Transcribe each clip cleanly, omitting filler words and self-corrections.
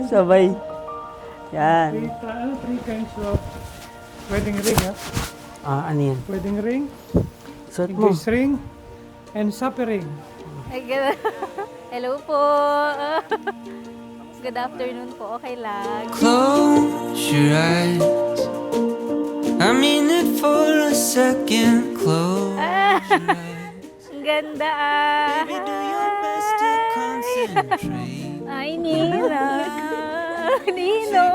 Sabay. Yan. Three kinds of wedding ring, ha? Ano yan? Wedding ring, Suot mo. engagement ring, and supper ring. Ay, hello po. Good afternoon po. Okay lang. Close your eyes. I'm in it for a second. Close your eyes. Ang ganda ah. Baby, do your best to concentrate. Ay, Nina. Nino.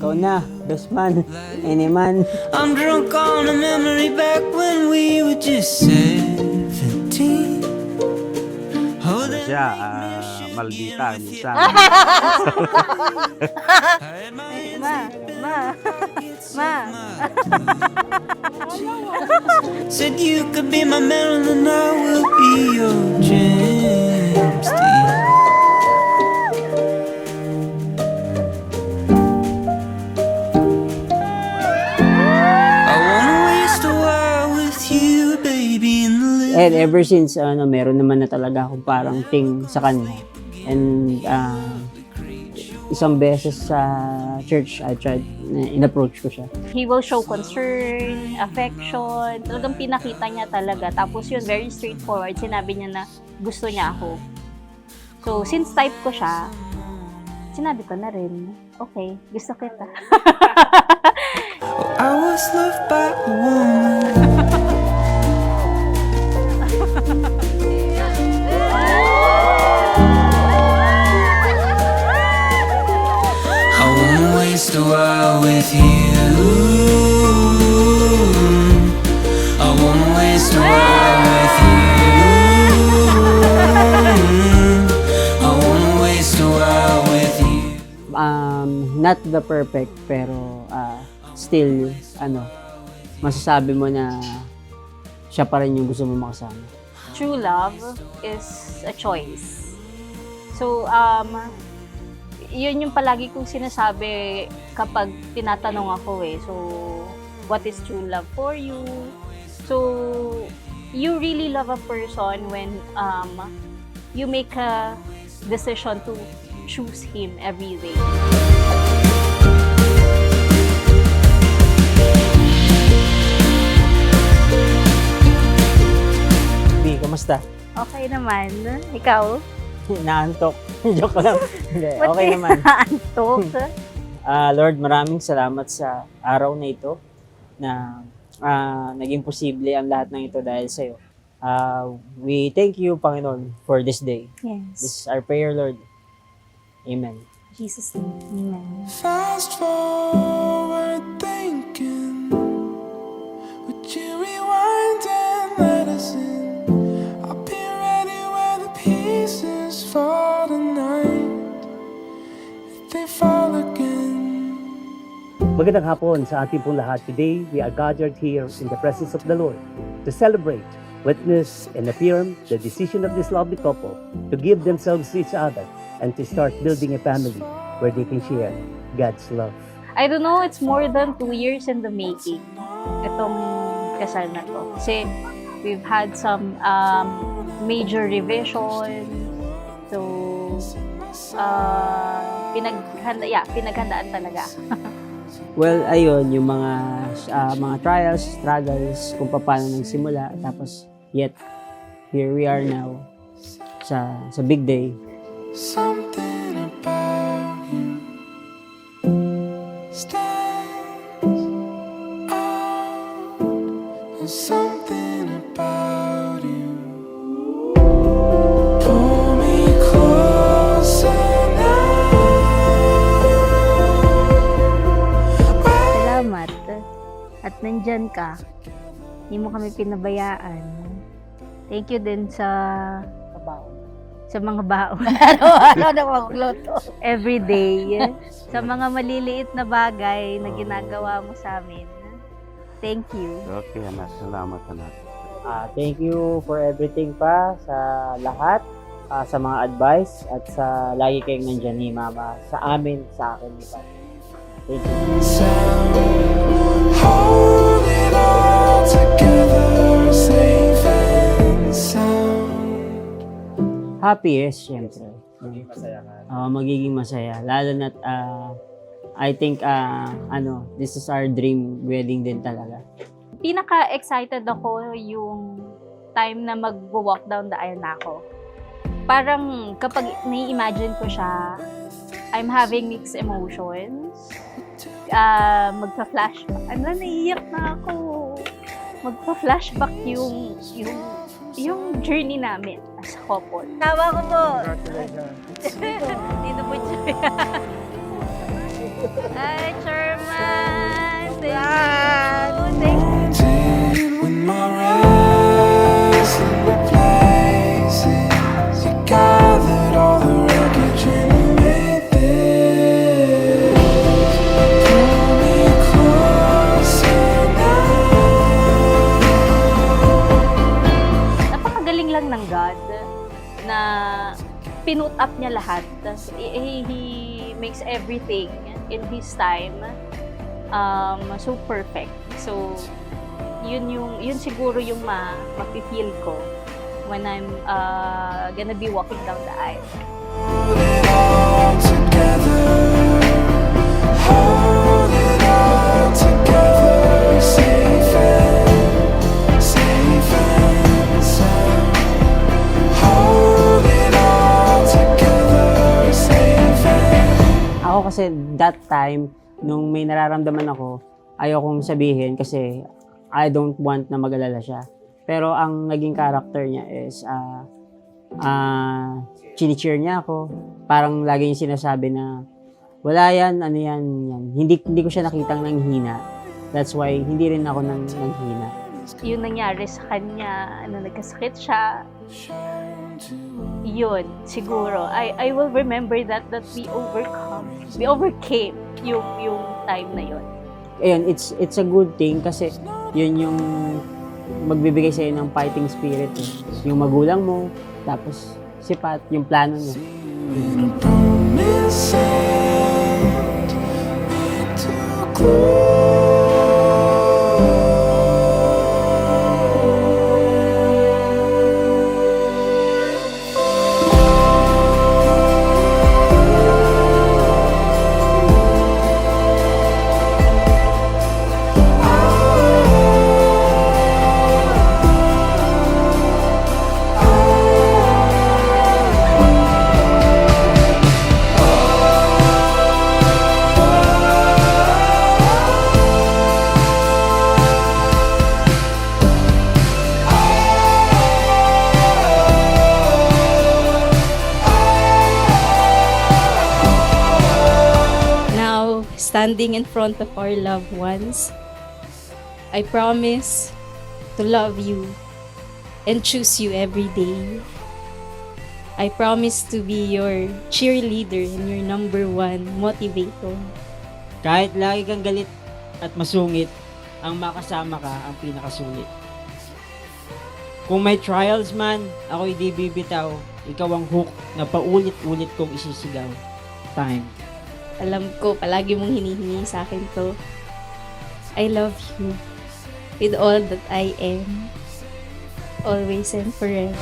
Ikaw na, best man. Any man. I'm drunk on a memory back when we were just 17. Holding Siya, maldita minsan. Ma. Said you could be my Marilyn, I will be your James Dean. I wanna waste a while with you, baby, in the living. And ever since, meron naman na talaga akong parang thing sa kanya. And isang beses sa church, I tried, in-approach ko siya. He will show concern, affection. Talagang pinakita niya talaga. Tapos yun, very straightforward. Sinabi niya na gusto niya ako. So, since type ko siya, sinabi ko na rin, okay, gusto kita. I was loved by a woman. I wanna waste a while with you. I wanna waste a while with you. I wanna waste a while with you. Not the perfect, pero still, masasabi mo na siya pa rin yung gusto mo makasama. True love is a choice. So, yun yung palagi kong sinasabi kapag tinatanong ako eh. So, what is true love for you? So, you really love a person when you make a decision to choose him every day. Bi, kamusta? Okay naman. Ikaw? Naantok. Joke lang. Hindi, Ba't okay kaya naman. naantok? Lord, maraming salamat sa araw na ito na naging posible ang lahat ng ito dahil sa'yo. We thank you, Panginoon, for this day. This Yes. is our prayer, Lord. Amen. Jesus' name. Amen. Fast forward thinking, would you rewind and let us in? I'll be ready where the pieces fall tonight, if they fall again. Magandang hapon sa ating pong lahat. Today, we are gathered here in the presence of the Lord to celebrate, witness, and affirm the decision of this lovely couple to give themselves to each other and to start building a family where they can share God's love. I don't know, it's more than 2 years in the making. Itong kasal na to. Kasi we've had some major revision. So, pinaghandaan talaga. Well, ayun, yung mga trials, struggles, kung paano nagsimula, tapos yet, here we are now sa big day. Something about you stands out. There's something about you. Pull me closer now. Salamat. At nandyan ka. Hindi mo kami pinabayaan. Thank you din sa mga baon. Ano na magluto? Every day. Sa mga maliliit na bagay na ginagawa mo sa amin. Thank you. Okay, anak. Salamat, anak. Thank you for everything pa sa lahat, sa mga advice, at sa lagi kayong nandyan ni Mama, sa amin, sa akin, ni Papa. Thank you. Sound, hold it all together, safe and sound. Happy, yes, syempre. Magiging masaya. Lalo na't, I think, this is our dream wedding din talaga. Pinaka-excited ako yung time na mag-walk down the aisle na ako. Parang kapag nai-imagine ko siya, I'm having mixed emotions. Magpa-flashback. Naiiyak na ako. Magpa-flashback yung journey namin as a couple. Tawa ko po. Dito po siya. Hi, Sherman! Thank you! Thank you! With my restless places, you gathered all the wreckage and you made this. Pull me closer now. Napakagaling lang ng God na pinut up niya lahat. He makes everything in His time so perfect. So, yun siguro yung mafe-feel ko when I'm gonna be walking down the aisle. Hold it all together. Hold it all together. Safe and sound. Hold it all together. Safe and Ako kasi that time, nung may nararamdaman ako, ayokong sabihin kasi I don't want na mag-alala siya. Pero ang naging character niya is, chini-cheer niya ako. Parang lagi yung sinasabi na, wala yan, ano yan. Hindi ko siya nakitang nanghina. That's why, hindi rin ako nanghina. Yung nangyari sa kanya, nagkasakit siya, yun, siguro. I will remember that we overcame yung time na yun. Ayun, it's a good thing kasi yun yung magbibigay sa'yo ng fighting spirit. Yung magulang mo, tapos si Pat, yung plano niya. promise and made to glow. Now, standing in front of our loved ones, I promise to love you and choose you every day. I promise to be your cheerleader and your number one motivator. Kahit lagi kang galit at masungit, ang makasama ka ang pinakasulit. Kung may trials man, ako'y di bibitaw. Ikaw ang hook na paulit-ulit kong isisigaw. Time. Alam ko, palagi mong hinihingi sa akin to. I love you with all that I am, always and forever.